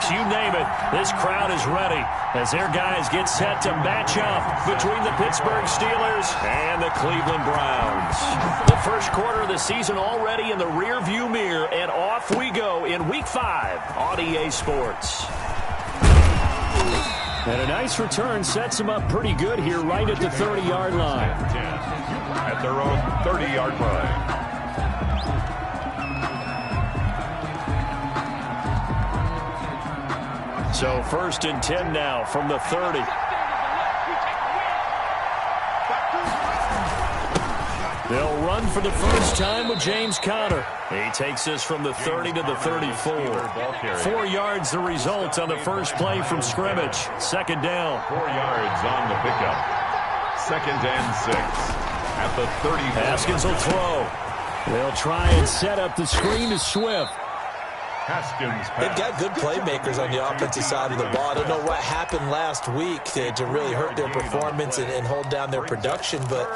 fireworks, you name it. This crowd is ready as their guys get set to match up between the Pittsburgh Steelers and the Cleveland Browns. The first quarter of the season already in the rearview mirror, and off we go in Week 5 on EA Sports. And a nice return sets them up pretty good here right at the 30-yard line. At their own 30-yard line. So 1st and 10 now from the 30. They'll run for the first time with James Conner. He takes us from the 30 to the 34. 4 yards the result on the first play from scrimmage. 2nd down. 4 yards on the pickup. 2nd and 6 at the 30. Haskins will throw. They'll try and set up the screen to Swift. They've got good playmakers on the offensive side of the ball. I don't know what happened last week to really hurt their performance and hold down their production, but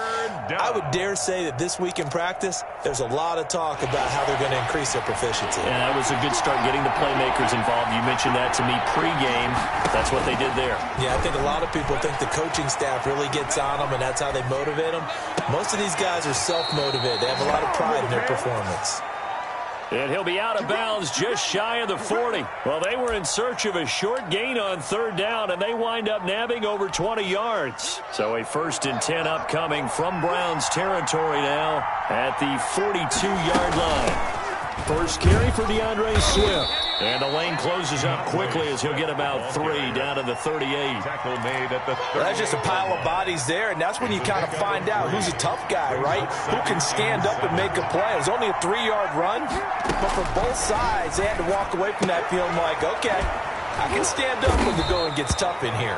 I would dare say that this week in practice, there's a lot of talk about how they're going to increase their proficiency. Yeah, that was a good start getting the playmakers involved. You mentioned that to me pregame. That's what they did there. Yeah, I think a lot of people think the coaching staff really gets on them, and that's how they motivate them. Most of these guys are self-motivated. They have a lot of pride in their performance. And he'll be out of bounds just shy of the 40. Well, they were in search of a short gain on 3rd down, and they wind up nabbing over 20 yards. So a 1st and 10 upcoming from Browns territory now at the 42-yard line. First carry for DeAndre Swift. And the lane closes up quickly as he'll get about 3 down to the 38. Tackle made at the 30. That's just a pile of bodies there, and that's when you kind of find out who's a tough guy, right? Who can stand up and make a play. It was only a 3-yard run, but for both sides, they had to walk away from that feeling like, okay, I can stand up when the going gets tough in here.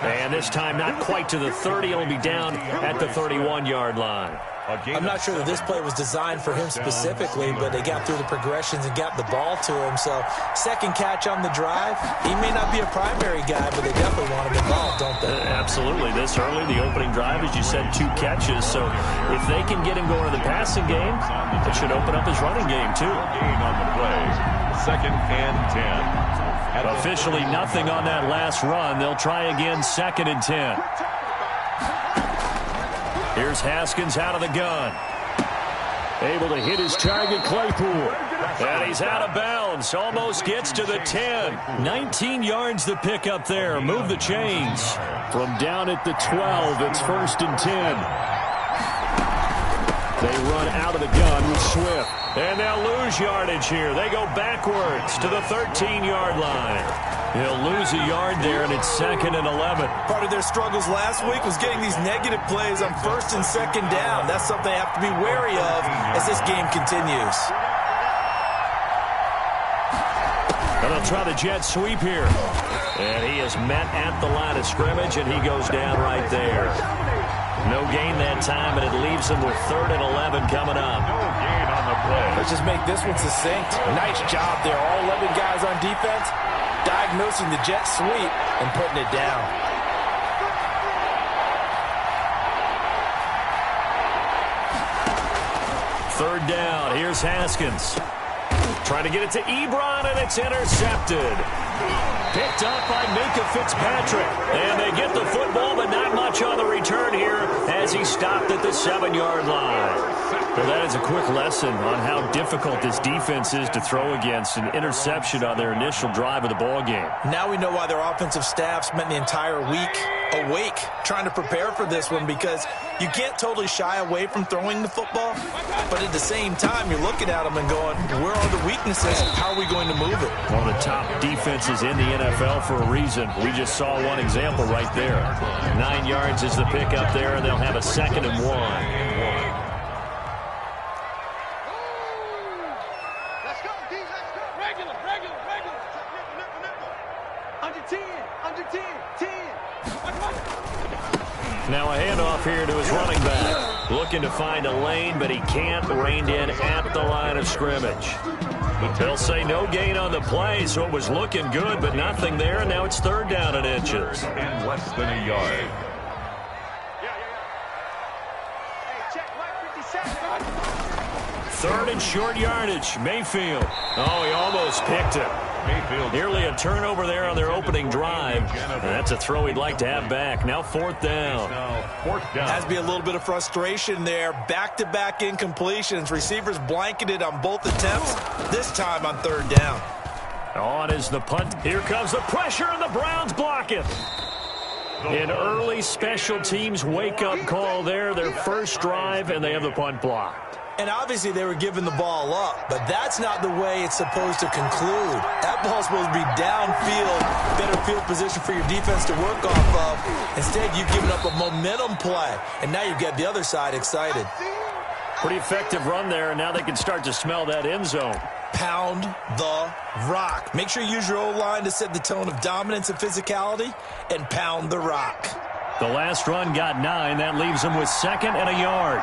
And this time not quite to the 30. He'll be down at the 31-yard line. I'm not sure that this play was designed for him specifically, but they got through the progressions and got the ball to him. So, second catch on the drive. He may not be a primary guy, but they definitely want him involved, don't they? Absolutely. This early, the opening drive, as you said, 2 catches. So, if they can get him going to the passing game, it should open up his running game, too. Gain on the play. 2nd and 10. Officially nothing on that last run. They'll try again, 2nd and 10. Here's Haskins out of the gun. Able to hit his target, Claypool. And he's out of bounds. Almost gets to the 10. 19 yards the pick up there. Move the chains. From down at the 12, it's 1st and 10. They run out of the gun with Swift. And they'll lose yardage here. They go backwards to the 13-yard line. He'll lose a yard there, and it's 2nd and 11. Part of their struggles last week was getting these negative plays on 1st and 2nd down. That's something they have to be wary of as this game continues. And they'll try the jet sweep here. And he is met at the line of scrimmage, and he goes down right there. No gain that time, and it leaves them with 3rd and 11 coming up. No gain on the play. Let's just make this one succinct. Nice job there. All 11 guys on defense diagnosing the jet sweep and putting it down. Third down. Here's Haskins. Trying to get it to Ebron, and it's intercepted. Picked up by Minka Fitzpatrick. And they get the football, but not much on the return here as he stopped at the 7-yard line. Well, that is a quick lesson on how difficult this defense is to throw against. An interception on their initial drive of the ball game. Now we know why their offensive staff spent the entire week awake trying to prepare for this one, because you can't totally shy away from throwing the football, but at the same time you're looking at them and going, where are the weaknesses? How are we going to move it? One of the top defenses in the NFL for a reason. We just saw one example right there. 9 yards is the pick up there, and they'll have a 2nd and 1. Now a handoff here to his running back. Looking to find a lane, but he can't. Reined in at the line of scrimmage. They'll say no gain on the play, so it was looking good, but nothing there, and now it's 3rd down and inches. And less than a yard. 3rd and short yardage. Mayfield. Oh, he almost picked it. Nearly a turnover there on their opening drive. And that's a throw he'd like to have back. Now fourth down. Has to be a little bit of frustration there. Back-to-back incompletions. Receivers blanketed on both attempts. This time on third down. On is the punt. Here comes the pressure, and the Browns block it. An early special teams wake-up call there. Their first drive, and they have the punt blocked. And obviously they were giving the ball up, but that's not the way it's supposed to conclude. That ball's supposed to be downfield, better field position for your defense to work off of. Instead, you've given up a momentum play, and now you've got the other side excited. Pretty effective run there, and now they can start to smell that end zone. Pound the rock. Make sure you use your O-line to set the tone of dominance and physicality, and pound the rock. The last run got 9. That leaves them with 2nd and a yard.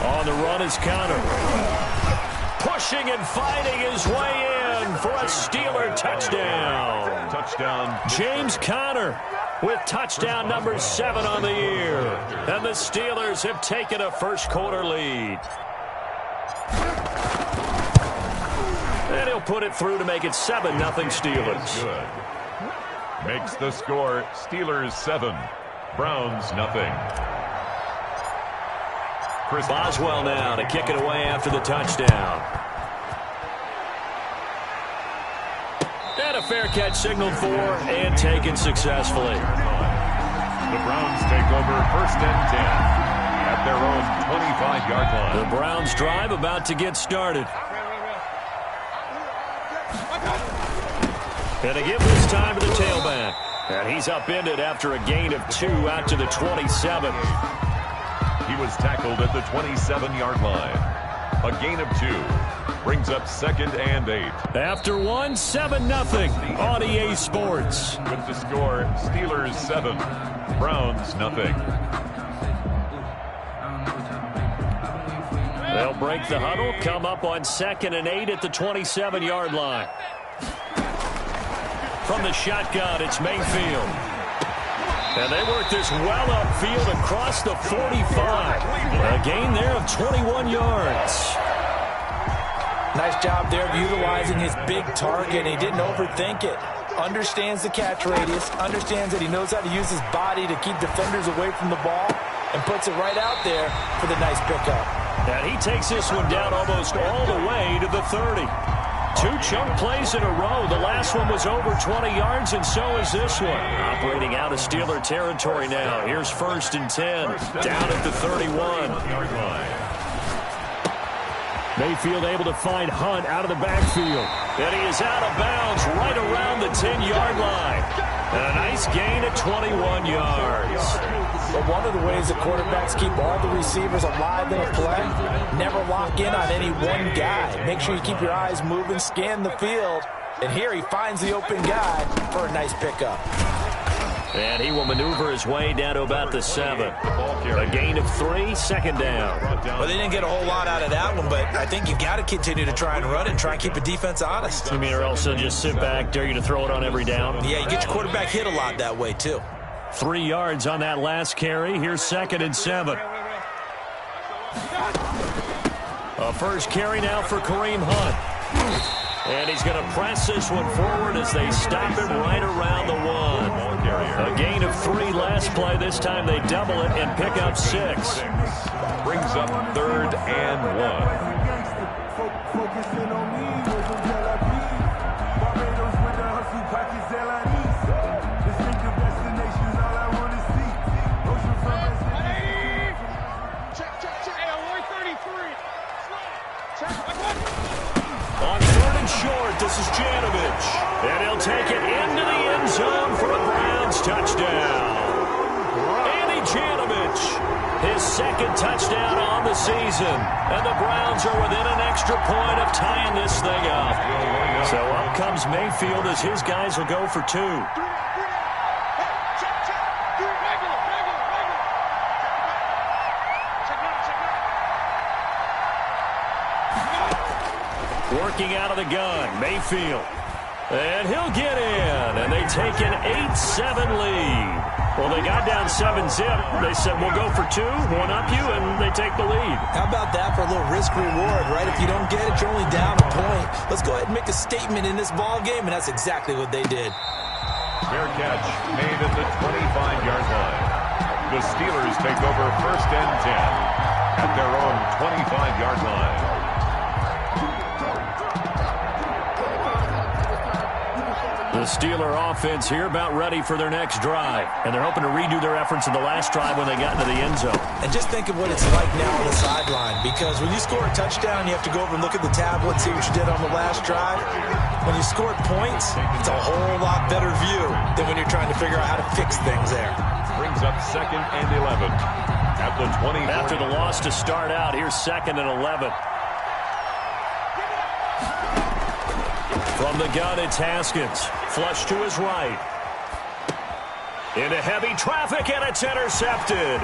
On the run is Conner. Pushing and fighting his way in for a Steeler touchdown. Touchdown. James Conner with touchdown number 7 on the year. And the Steelers have taken a first-quarter lead. And he'll put it through to make it 7-0 Steelers. Good. Makes the score Steelers 7, Browns nothing. Boswell now to kick it away after the touchdown. And a fair catch signaled for and taken successfully. The Browns take over 1st and 10 at their own 25-yard line. The Browns drive about to get started. And they give this time to the tailback. And he's upended after a gain of 2 out to the 27. He was tackled at the 27-yard line. A gain of 2 brings up 2nd and 8. After 1, 7-0 on EA Sports. With the score, Steelers 7, Browns nothing. They'll break the huddle, come up on 2nd and 8 at the 27-yard line. From the shotgun, it's Mayfield. And they work this well upfield across the 45. A gain there of 21 yards. Nice job there of utilizing his big target. He didn't overthink it. Understands the catch radius. Understands that he knows how to use his body to keep defenders away from the ball. And puts it right out there for the nice pickup. And he takes this one down almost all the way to the 30. 2 chunk plays in a row. The last one was over 20 yards, and so is this one. Operating out of Steeler territory now. Here's 1st and 10, down at the 31. Mayfield able to find Hunt out of the backfield. And he is out of bounds right around the 10-yard line. And a nice gain at 21 yards. But one of the ways that quarterbacks keep all the receivers alive in a play, never lock in on any one guy. Make sure you keep your eyes moving, scan the field. And here he finds the open guy for a nice pickup. And he will maneuver his way down to about the 7. A gain of 3, 2nd down. Well, they didn't get a whole lot out of that one, but I think you've got to continue to try and run it and try and keep the defense honest. You mean or else they'll just sit back, dare you to throw it on every down? Yeah, you get your quarterback hit a lot that way, too. 3 yards on that last carry. Here's 2nd and 7. A first carry now for Kareem Hunt. And he's going to press this one forward as they stop him right around the 1. A gain of 3 last play. This time they double it and pick up 6. Brings up 3rd and 1. On 3rd and short, this is Janovich. And he'll take it into the end zone for a Browns touchdown. Andy Janovich, his 2nd touchdown on the season. And the Browns are within an extra point of tying this thing up. So up comes Mayfield as his guys will go for 2. Working out of the gun, Mayfield. And he'll get in, and they take an 8-7 lead. Well, they got down 7-zip. They said, we'll go for 2, one up you, and they take the lead. How about that for a little risk-reward, right? If you don't get it, you're only down a point. Let's go ahead and make a statement in this ball game, and that's exactly what they did. Fair catch made at the 25-yard line. The Steelers take over 1st and 10 at their own 25-yard line. The Steeler offense here about ready for their next drive. And they're hoping to redo their efforts in the last drive when they got into the end zone. And just think of what it's like now on the sideline. Because when you score a touchdown, you have to go over and look at the tablet and see what you did on the last drive. When you scored points, it's a whole lot better view than when you're trying to figure out how to fix things there. Brings up 2nd and 11 at the 20. After the loss to start out, here's 2nd and 11. From the gun, it's Haskins. Flush to his right. Into heavy traffic, and it's intercepted.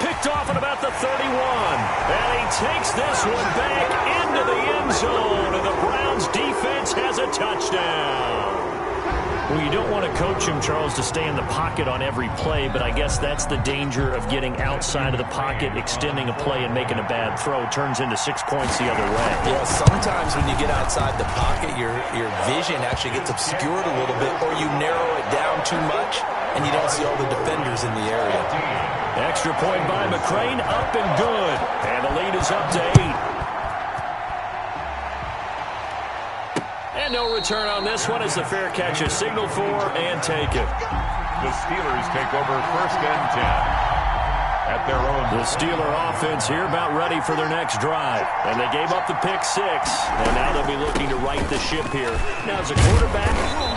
Picked off at about the 31. And he takes this one back into the end zone. And the Browns defense has a touchdown. Well, you don't want to coach him, Charles, to stay in the pocket on every play, but I guess that's the danger of getting outside of the pocket, extending a play, and making a bad throw. Turns into 6 points the other way. Yeah, sometimes when you get outside the pocket, your vision actually gets obscured a little bit, or you narrow it down too much, and you don't see all the defenders in the area. Extra point by McCrane, up and good. And the lead is up to 8. And no return on this one as the fair catch is signaled for and taken. The Steelers take over 1st and 10 at their own. The Steeler offense here about ready for their next drive. And they gave up the pick 6. And now they'll be looking to right the ship here. Now, as a quarterback,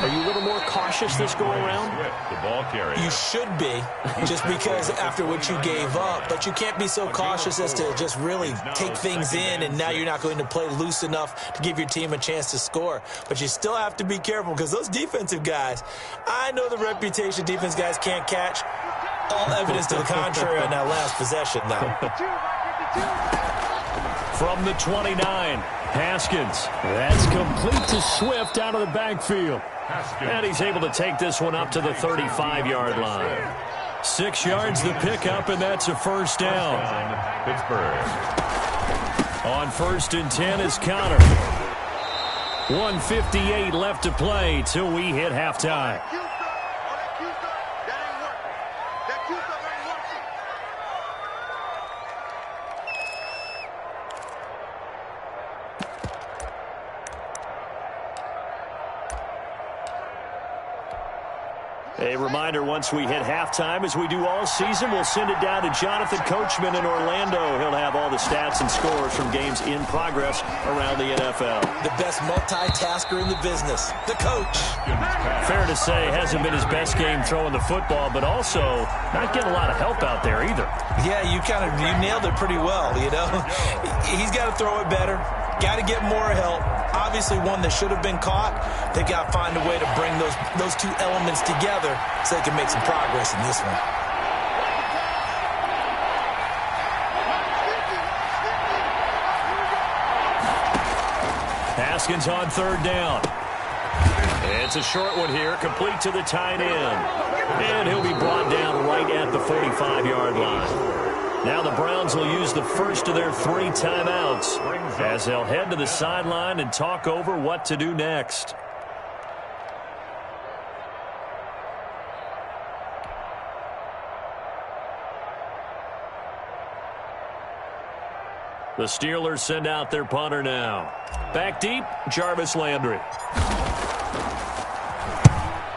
are you a little more cautious this go-around? The ball carrier. You should be, just because after what you gave up. But you can't be so cautious as to just really take things in, and now you're not going to play loose enough to give your team a chance to score. But you still have to be careful, because those defensive guys, I know the reputation defense guys can't catch. All evidence to the contrary on that last possession, though. From the 29, Haskins. That's complete to Swift out of the backfield. And he's able to take this one up to the 35-yard line. 6 yards the pickup, and that's a 1st down. Pittsburgh. On 1st and 10 is Connor. 1:58 left to play till we hit halftime. A reminder, once we hit halftime, as we do all season, we'll send it down to Jonathan Coachman in Orlando. He'll have all the stats and scores from games in progress around the NFL. The best multitasker in the business, the coach. Fair to say, hasn't been his best game throwing the football, but also not getting a lot of help out there either. Yeah, you nailed it pretty well, you know. He's got to throw it better. Got to get more help. Obviously one that should have been caught. They got to find a way to bring those two elements together so they can make some progress in this one. Haskins on 3rd down. It's a short one here, complete to the tight end. And he'll be brought down right at the 45-yard line. Now the Browns will use the first of their 3 timeouts as they'll head to the sideline and talk over what to do next. The Steelers send out their punter now. Back deep, Jarvis Landry.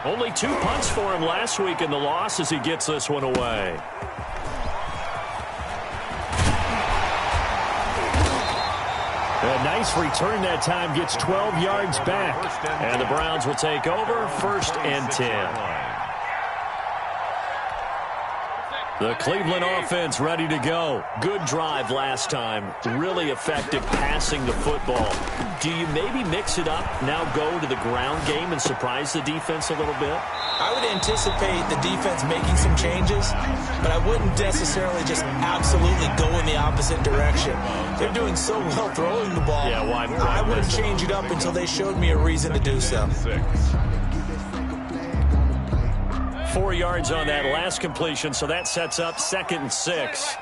Only 2 punts for him last week in the loss as he gets this one away. A nice return that time, gets 12 yards back. And the Browns will take over 1st and 10. The Cleveland offense ready to go. Good drive last time. Really effective passing the football. Do you maybe mix it up, now go to the ground game and surprise the defense a little bit? I would anticipate the defense making some changes, but I wouldn't necessarily just absolutely go in the opposite direction. They're doing so well throwing the ball. Yeah, why? I wouldn't change it up until they showed me a reason to do so. 4 yards on that last completion, so that sets up 2nd and 6.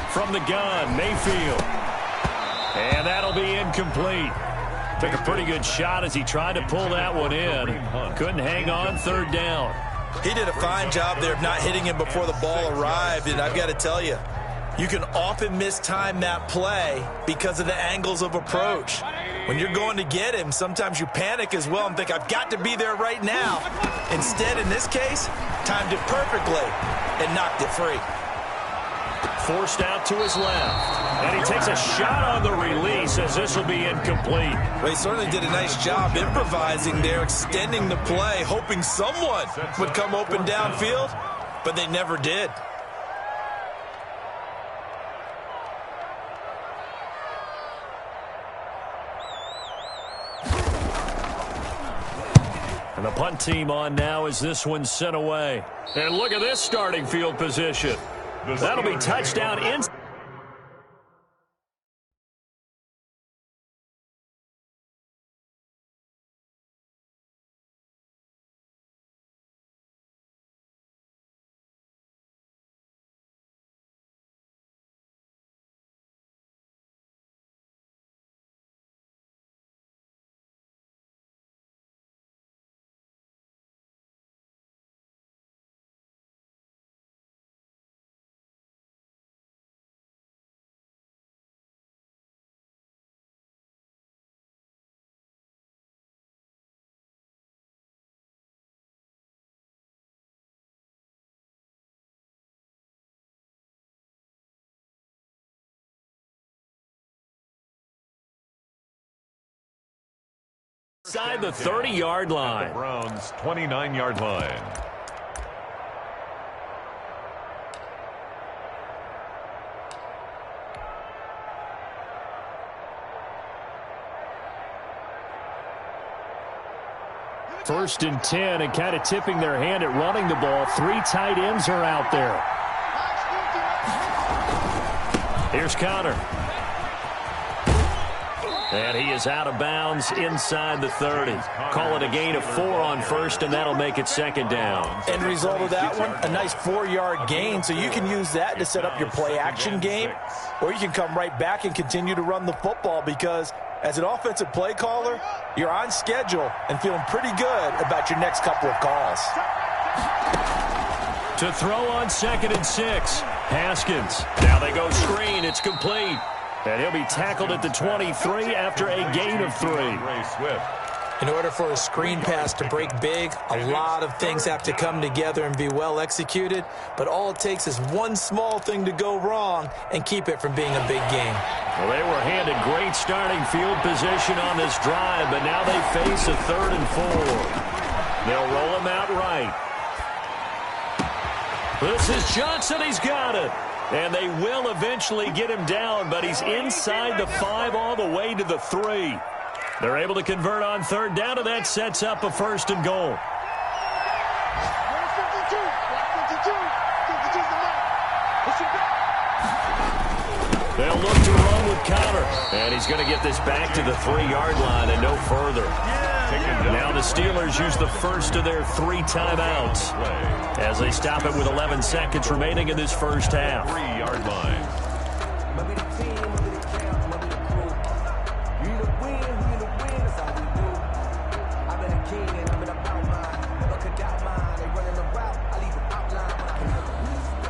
From the gun, Mayfield. And that'll be incomplete. Took a pretty good shot as he tried to pull that one in. Couldn't hang on 3rd down. He did a fine job there of not hitting him before the ball arrived, and I've got to tell you, you can often mistime that play because of the angles of approach. When you're going to get him, sometimes you panic as well and think, I've got to be there right now. Instead, in this case, timed it perfectly and knocked it free. Forced out to his left. And he takes a shot on the release as this will be incomplete. Well, he certainly did a nice job improvising there, extending the play, hoping someone would come open downfield, but they never did. And the punt team on now as this one's sent away. And look at this starting field position. That'll be touchdown inside. Inside the 30-yard line. The Browns' 29-yard line. First and 10, and kind of tipping their hand at running the ball. 3 tight ends are out there. Here's Connor. And he is out of bounds inside the 30. Call it a gain of 4 on first, and that'll make it 2nd down. End result of that one, a nice 4-yard gain, so you can use that to set up your play-action game, or you can come right back and continue to run the football because as an offensive play caller, you're on schedule and feeling pretty good about your next couple of calls. To throw on 2nd and 6, Haskins. Now they go screen. It's complete. And he'll be tackled at the 23 after a gain of 3. In order for a screen pass to break big, a lot of things have to come together and be well executed. But all it takes is one small thing to go wrong and keep it from being a big game. Well, they were handed great starting field position on this drive, but now they face a 3rd and 4. They'll roll him out right. This is Johnson. He's got it. And they will eventually get him down, but he's inside the 5 all the way to the 3. They're able to convert on 3rd down, and that sets up a 1st and goal. They'll look to run with Connor. And he's going to get this back to the 3-yard line and no further. Now the Steelers use the first of their 3 timeouts as they stop it with 11 seconds remaining in this first half. 3-yard line.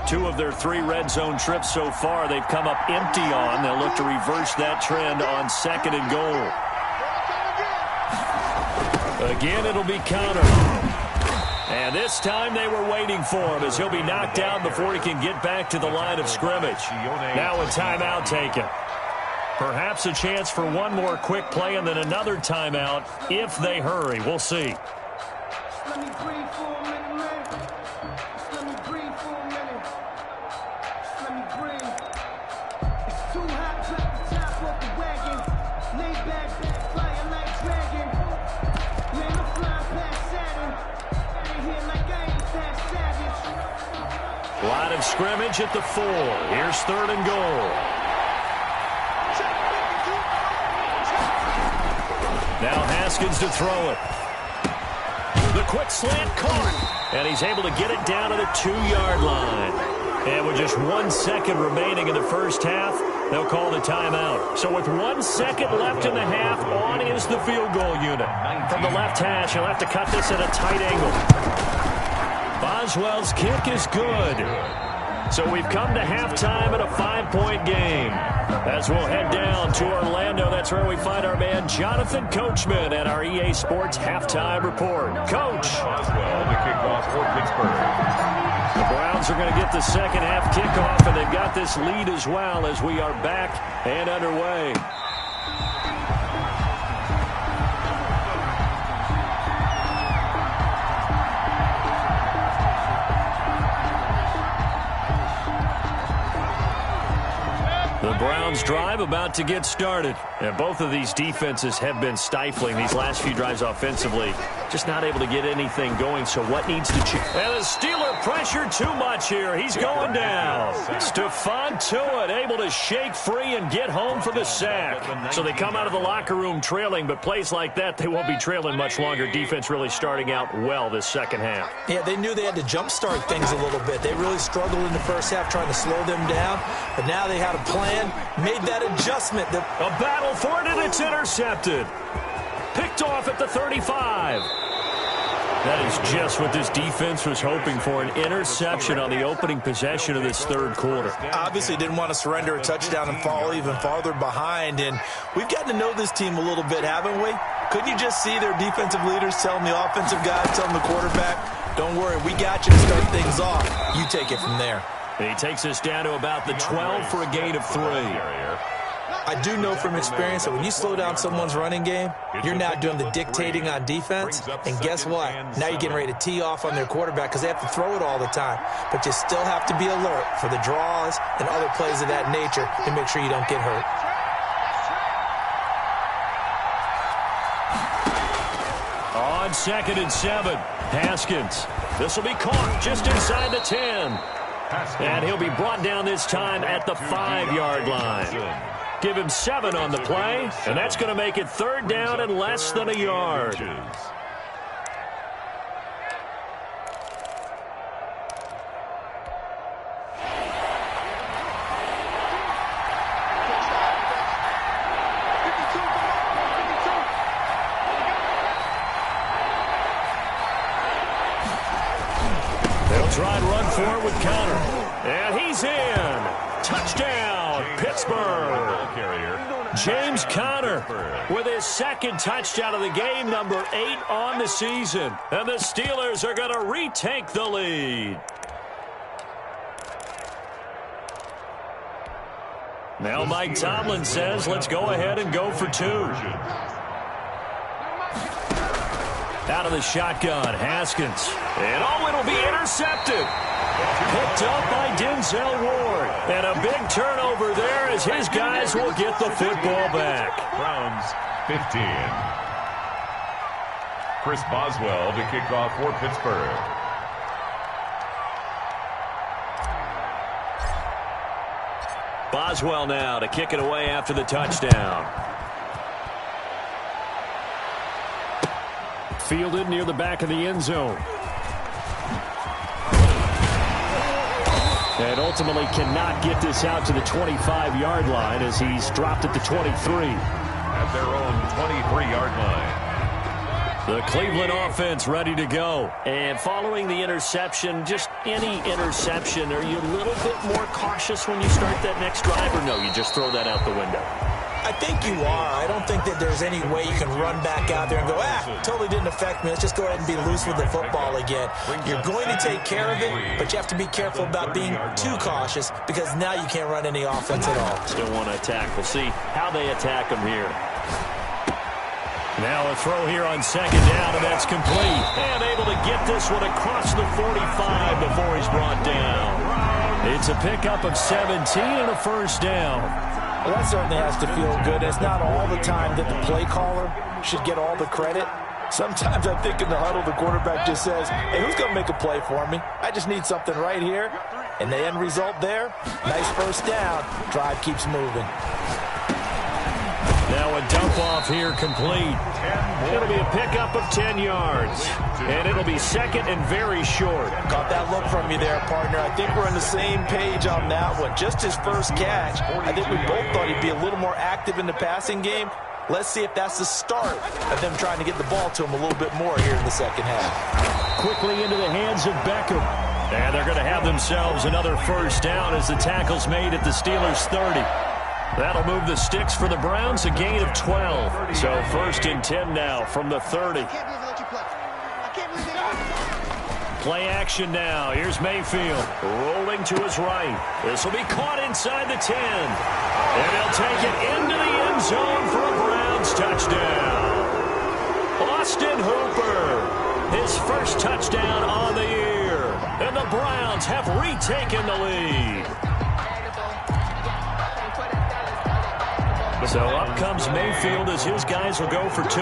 Two of their 3 red zone trips so far they've come up empty on. They'll look to reverse that trend on 2nd and goal. Again, it'll be Connor. And this time they were waiting for him as he'll be knocked down before he can get back to the line of scrimmage. Now a timeout taken. Perhaps a chance for one more quick play and then another timeout if they hurry. We'll see. Line of scrimmage at the 4. Here's 3rd and goal. Haskins to throw it. The quick slant caught. And he's able to get it down to the 2-yard line. And with just 1 second remaining in the first half, they'll call the timeout. So with 1 second left in the half, on is the field goal unit. From the left hash, he'll have to cut this at a tight angle. Boswell's kick is good. So we've come to halftime at a 5-point game. As we'll head down to Orlando, that's where we find our man Jonathan Coachman at our EA Sports Halftime Report. Coach. Boswell to kick off for Pittsburgh. The Browns are going to get the second half kickoff, and they've got this lead as well as we are back and underway. The Browns drive about to get started. And both of these defenses have been stifling these last few drives offensively. Just not able to get anything going, so what needs to change? And the Steeler pressure too much here. He's going down. Stephon Tuitt able to shake free and get home for the sack. So they come out of the locker room trailing, but plays like that, they won't be trailing much longer. Defense really starting out well this second half. Yeah, they knew they had to jumpstart things a little bit. They really struggled in the first half trying to slow them down, but now they had a plan, made that adjustment. A battle for it, and it's intercepted. Picked off at the 35. That is just what this defense was hoping for, an interception on the opening possession of this third quarter. Obviously didn't want to surrender a touchdown and fall even farther behind, and we've gotten to know this team a little bit, haven't we? Couldn't you just see their defensive leaders telling the offensive guys, telling the quarterback, don't worry, we got you to start things off. You take it from there. And he takes us down to about the 12 for a gain of 3. I do know from experience that when you slow down someone's running game, you're now doing the dictating on defense. And guess what? Now you're getting ready to tee off on their quarterback because they have to throw it all the time. But you still have to be alert for the draws and other plays of that nature to make sure you don't get hurt. On 2nd and 7, Haskins. This will be caught just inside the 10. And he'll be brought down this time at the 5-yard line. Give him 7 on the play, and that's going to make it 3rd down and less than a yard. They'll try and run for it with Conner. And he's in. Touchdown, Pittsburgh. James Conner with his 2nd touchdown of the game, number 8 on the season. And the Steelers are going to retake the lead. Now Mike Tomlin says, let's go ahead and go for 2. Out of the shotgun, Haskins. And it'll be intercepted. Picked up by Denzel Ward. And a big turnover there as his guys will get the football back. Browns 15. Chris Boswell to kick off for Pittsburgh. Boswell now to kick it away after the touchdown. Fielded near the back of the end zone. And ultimately cannot get this out to the 25-yard line as he's dropped at the 23. At their own 23-yard line. The Cleveland offense ready to go. And following the interception, just any interception, are you a little bit more cautious when you start that next drive, or no, you just throw that out the window? I think you are. I don't think that there's any way you can run back out there and go, totally didn't affect me. Let's just go ahead and be loose with the football again. You're going to take care of it, but you have to be careful about being too cautious because now you can't run any offense at all. Still want to attack. We'll see how they attack them here. Now a throw here on 2nd down, and that's complete. And able to get this one across the 45 before he's brought down. It's a pickup of 17 and a 1st down. Well, that certainly has to feel good. It's not all the time that the play caller should get all the credit. Sometimes I think in the huddle, the quarterback just says, hey, who's going to make a play for me? I just need something right here. And the end result there, nice 1st down. Drive keeps moving. Now now a dump off here complete. It'll be a pickup of 10 yards. And it'll be second and very short. Got that look from you there, partner. I think we're on the same page on that one. Just his first catch, I think we both thought he'd be a little more active in the passing game. Let's see if that's the start of them trying to get the ball to him a little bit more here in the second half. Quickly into the hands of Beckham. And they're going to have themselves another first down as the tackle's made at the Steelers' 30. That'll move the sticks for the Browns, a gain of 12. So first and 10 now from the 30. Play action now. Here's Mayfield rolling to his right. This will be caught inside the 10. And they'll take it into the end zone for a Browns touchdown. Austin Hooper, his first touchdown on the year. And the Browns have retaken the lead. So up comes Mayfield as his guys will go for two.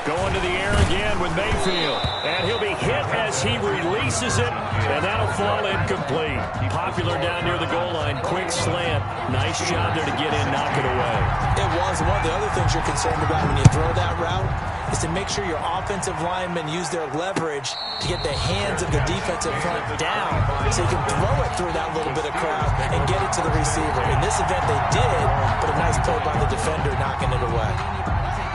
Going to the air again with Mayfield. And he'll be hit as he releases it. And that'll fall incomplete. Popular down near the goal line. Quick slant. Nice job there to get in, knock it away. It was. One of the other things you're concerned about when you throw that route is to make sure your offensive linemen use their leverage to get the hands of the defensive front down so you can throw it through that little bit of crowd and get it to the receiver. In this event, they did, but a nice play by the defender knocking it away.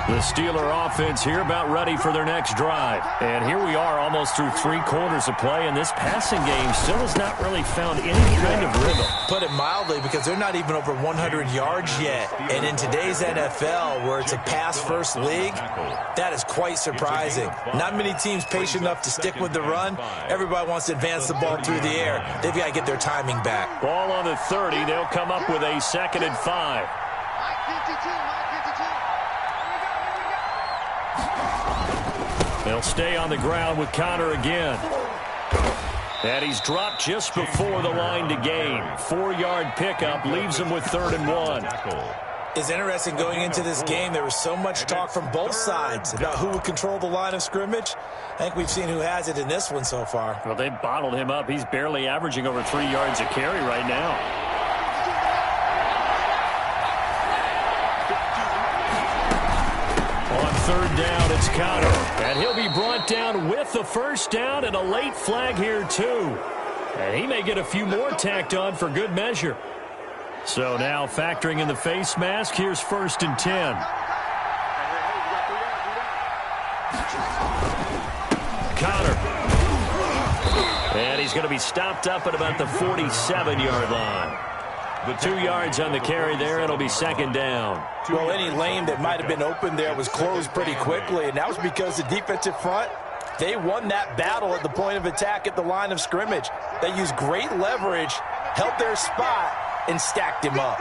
The Steeler offense here about ready for their next drive. And here we are almost through 3 quarters of play, and this passing game still has not really found any kind of rhythm. Put it mildly, because they're not even over 100 yards yet. And in today's NFL, where it's a pass-first league, that is quite surprising. Not many teams patient enough to stick with the run. Everybody wants to advance the ball through the air. They've got to get their timing back. Ball on the 30. They'll come up with a 2nd and 5. They'll stay on the ground with Connor again. And he's dropped just before the line to gain. 4-yard pickup leaves him with 3rd and 1. It's interesting going into this game. There was so much talk from both sides about who would control the line of scrimmage. I think we've seen who has it in this one so far. Well, they've bottled him up. He's barely averaging over 3 yards a carry right now. On 3rd down, it's Connor. And he'll be brought down with the first down and a late flag here, too. And he may get a few more tacked on for good measure. So now factoring in the face mask, here's 1st and 10. Connor. And he's going to be stopped up at about the 47-yard line. The 2 yards on the carry there. It'll be 2nd down. Well, any lane that might have been open there was closed pretty quickly, and that was because the defensive front, they won that battle at the point of attack at the line of scrimmage. They used great leverage, held their spot, and stacked him up.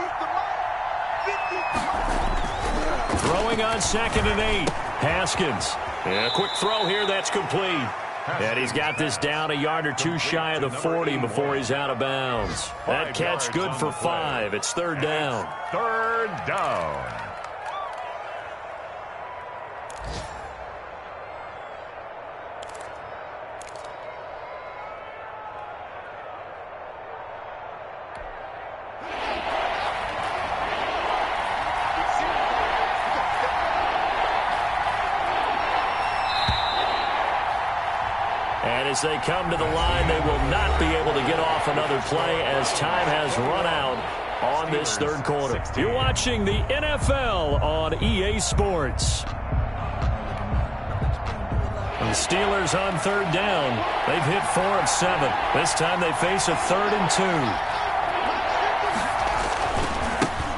Throwing on 2nd and 8. Haskins. And a quick throw here. That's complete. And he's got this down a yard or 2 shy of the 40 before he's out of bounds. That catch good for 5. It's 3rd down. 3rd down. As they come to the line, they will not be able to get off another play as time has run out on this 3rd quarter. You're watching the NFL on EA Sports. The Steelers on 3rd down. They've hit 4 of 7. This time they face a 3rd and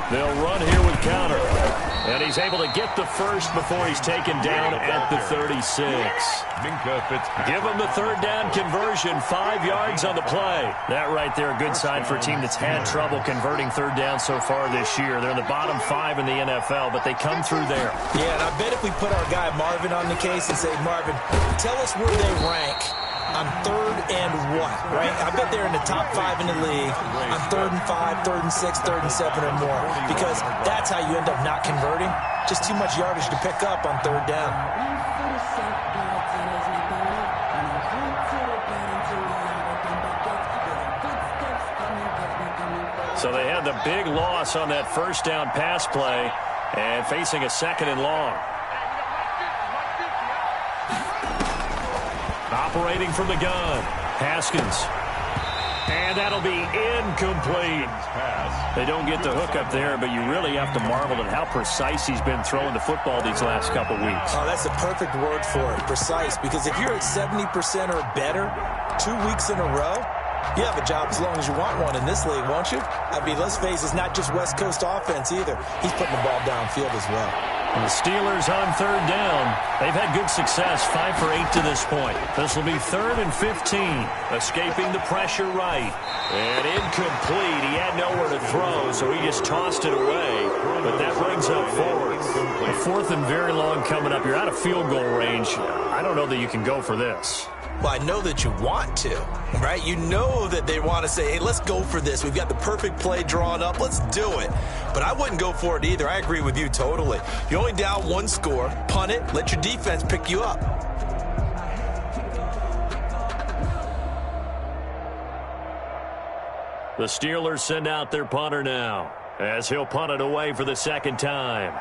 2. They'll run here with Connor. And he's able to get the first before he's taken down at the 36. Give him the 3rd down conversion, 5 yards on the play. That right there, a good sign for a team that's had trouble converting 3rd down so far this year. They're in the bottom 5 in the NFL, but they come through there. Yeah, and I bet if we put our guy Marvin on the case and say, Marvin, tell us where they rank on 3rd and 1, right? I bet they're in the top 5 in the league on 3rd and 5, 3rd and 6, 3rd and 7 or more, because that's how you end up not converting. Just too much yardage to pick up on 3rd down. So they had the big loss on that first down pass play and facing a 2nd and long. Operating from the gun, Haskins. And that'll be incomplete. They don't get the hook up there, but you really have to marvel at how precise he's been throwing the football these last couple weeks. Oh, that's the perfect word for it, precise, because if you're at 70% or better 2 weeks in a row, you have a job as long as you want one in this league, won't you? I mean, let's face it, it's not just West Coast offense either. He's putting the ball downfield as well. And the Steelers on 3rd down. They've had good success, 5 for 8 to this point. This will be 3rd and 15. Escaping the pressure right. And incomplete. He had nowhere to throw, so he just tossed it away. But that brings up 4th. A 4th and very long coming up. You're out of field goal range. I don't know that you can go for this. Well, I know that you want to, right? You know that they want to say, hey, let's go for this. We've got the perfect play drawn up. Let's do it. But I wouldn't go for it either. I agree with you totally. You're only down 1 score. Punt it. Let your defense pick you up. The Steelers send out their punter now as he'll punt it away for the 2nd time.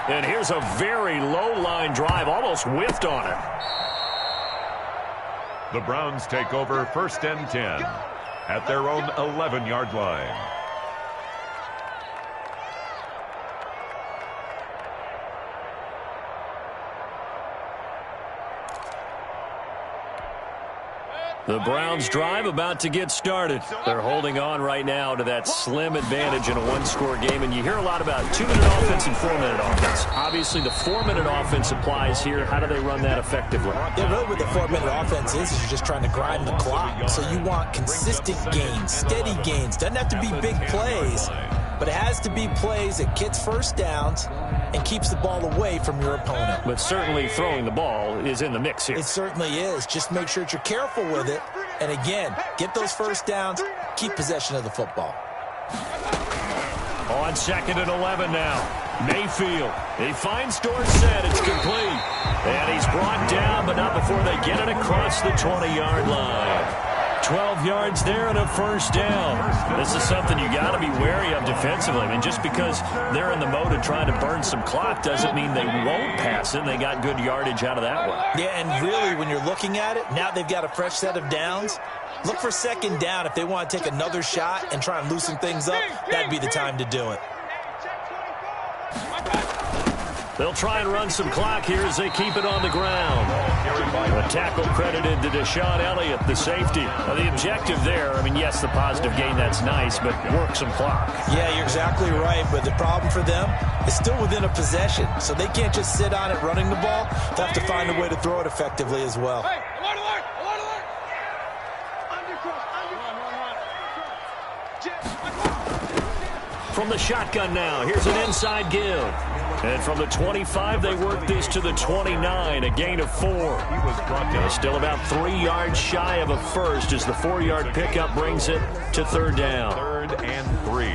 And here's a very low-line drive, almost whiffed on it. The Browns take over 1st and 10 at their own 11-yard line. The Browns drive about to get started. They're holding on right now to that slim advantage in a 1-score game. And you hear a lot about 2-minute offense and 4-minute offense. Obviously, the 4-minute offense applies here. How do they run that effectively? Yeah, really what the 4-minute offense is you're just trying to grind the clock. So you want consistent gains, steady gains. Doesn't have to be big plays, but it has to be plays that gets first downs and keeps the ball away from your opponent. But certainly throwing the ball is in the mix here. It certainly is. Just make sure that you're careful with it. And again, get those first downs, keep possession of the football. On 2nd and 11 now. Mayfield. He finds Dorsett. It's complete. And he's brought down, but not before they get it across the 20-yard line. 12 yards there and a first down. This is something you got to be wary of defensively. I mean, just because they're in the mode of trying to burn some clock doesn't mean they won't pass it. They got good yardage out of that one. Yeah, and really, when you're looking at it, now they've got a fresh set of downs. Look for 2nd down. If they want to take another shot and try and loosen things up, that'd be the time to do it. They'll try and run some clock here as they keep it on the ground. A tackle credited to Deshaun Elliott, the safety. The objective there, I mean, yes, the positive gain, that's nice, but work some clock. Yeah, you're exactly right, but the problem for them is still within a possession, so they can't just sit on it running the ball. They'll have to find a way to throw it effectively as well. Hey, alert, alert, alert, alert. From the shotgun now, here's an inside give. And from the 25, they work this to the 29, a gain of 4. Still about 3 yards shy of a first as the 4-yard pickup brings it to 3rd down. 3rd and 3.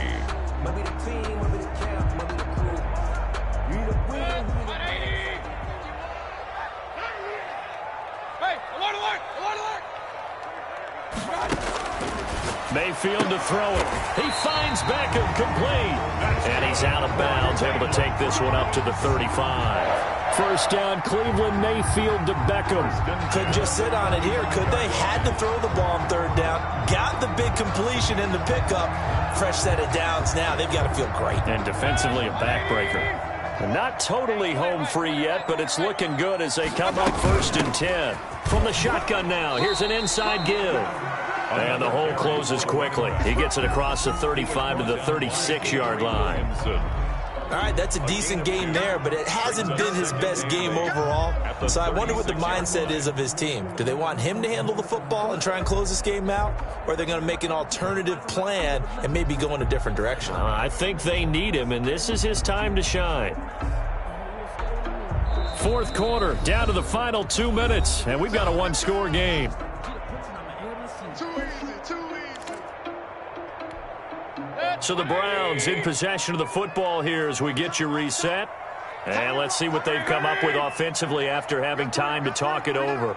Mayfield to throw it. He finds Beckham complete. And he's out of bounds, able to take this one up to the 35. First down, Cleveland, Mayfield to Beckham. Couldn't just sit on it here, could they? Had to throw the ball on 3rd down. Got the big completion in the pickup. Fresh set of downs now. They've got to feel great. And defensively a backbreaker. Not totally home free yet, but it's looking good as they come up 1st and 10. From the shotgun now, here's an inside give. And the hole closes quickly. He gets it across the 35 to the 36-yard line. All right, that's a decent game there, but it hasn't been his best game overall. So I wonder what the mindset is of his team. Do they want him to handle the football and try and close this game out? Or are they going to make an alternative plan and maybe go in a different direction? I think they need him, and this is his time to shine. Fourth quarter, down to the final 2 minutes, and we've got a one-score game. So the Browns in possession of the football here as we get you reset. And let's see what they've come up with offensively after having time to talk it over.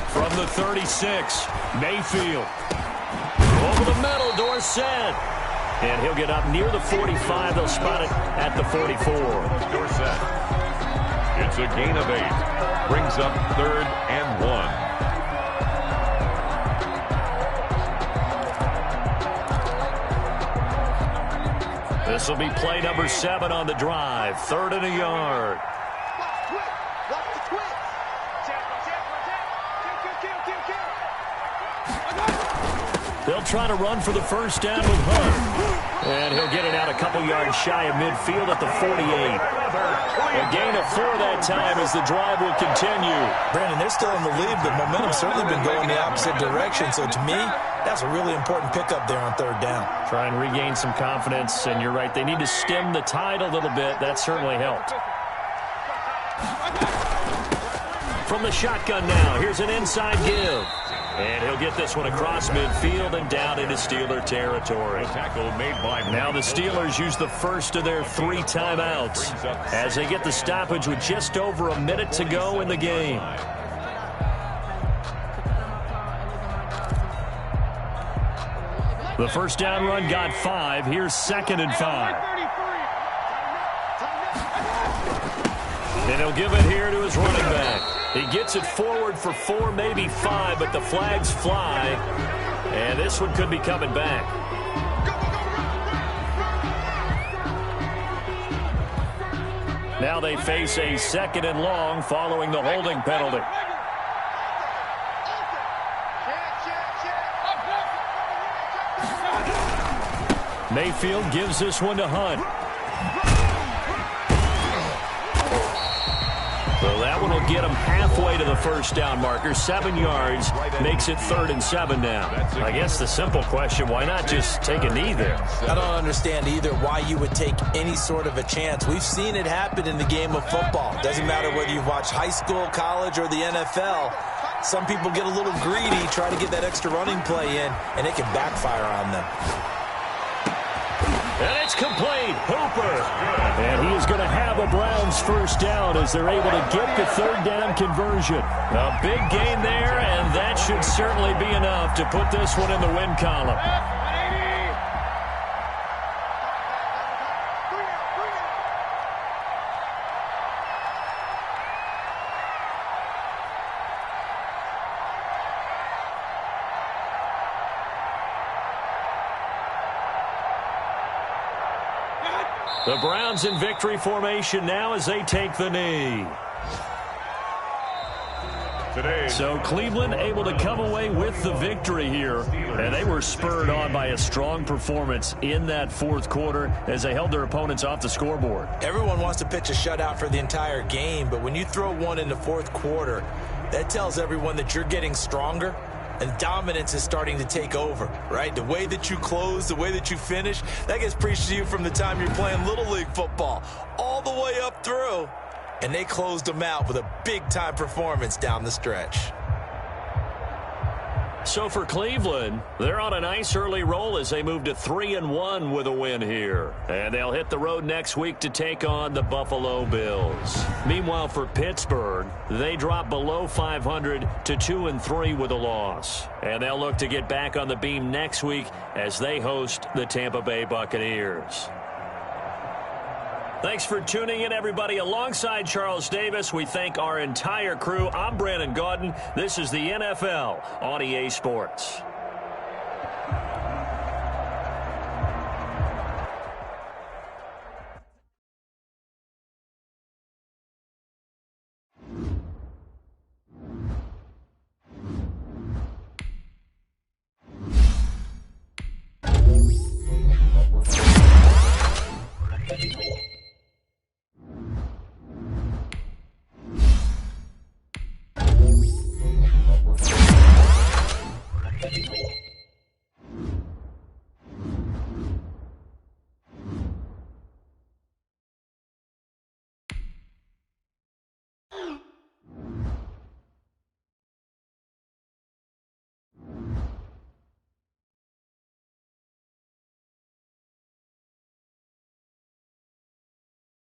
From the 36, Mayfield. Over the middle, Dorsett. And he'll get up near the 45. They'll spot it at the 44. Dorsett. It's a gain of 8. Brings up 3rd and 1. This will be play number 7 on the drive. 3rd and a yard. They'll try to run for the first down with Hunt. And he'll get it out a couple yards shy of midfield at the 48. A gain of 4 that time as the drive will continue. Brandon, they're still in the lead, but momentum's certainly been going the opposite direction. So to me, that's a really important pickup there on 3rd down. Try and regain some confidence, and you're right. They need to stem the tide a little bit. That certainly helped. From the shotgun now, here's an inside give. And he'll get this one across midfield and down into Steeler territory. Tackle made by now the Steelers use the first of their 3 timeouts as they get the stoppage with just over a minute to go in the game. The first down run got 5. Here's 2nd and 5. And he'll give it here to his running back. He gets it forward for 4, maybe 5, but the flags fly. And this one could be coming back. Now they face a 2nd and long following the holding penalty. Mayfield gives this one to Hunt. So that one will get him halfway to the first down marker. 7 yards makes it 3rd and 7 now. I guess the simple question, why not just take a knee there? I don't understand either why you would take any sort of a chance. We've seen it happen in the game of football. Doesn't matter whether you've watched high school, college, or the NFL. Some people get a little greedy, try to get that extra running play in, and it can backfire on them. And it's complete. Hooper. And he is going to have a Browns first down as they're able to get the 3rd down conversion. A big gain there, and that should certainly be enough to put this one in the win column. The Browns in victory formation now as they take the knee. So Cleveland able to come away with the victory here. And they were spurred on by a strong performance in that 4th quarter as they held their opponents off the scoreboard. Everyone wants to pitch a shutout for the entire game, but when you throw one in the 4th quarter, that tells everyone that you're getting stronger. And dominance is starting to take over, right? The way that you close, the way that you finish, that gets preached to you from the time you're playing Little League football all the way up through. And they closed them out with a big-time performance down the stretch. So for Cleveland, they're on a nice early roll as they move to 3-1 with a win here. And they'll hit the road next week to take on the Buffalo Bills. Meanwhile, for Pittsburgh, they drop below 500 to 2-3 with a loss. And they'll look to get back on the beam next week as they host the Tampa Bay Buccaneers. Thanks for tuning in, everybody. Alongside Charles Davis, we thank our entire crew. I'm Brandon Gaudin. This is the NFL on EA Sports. it.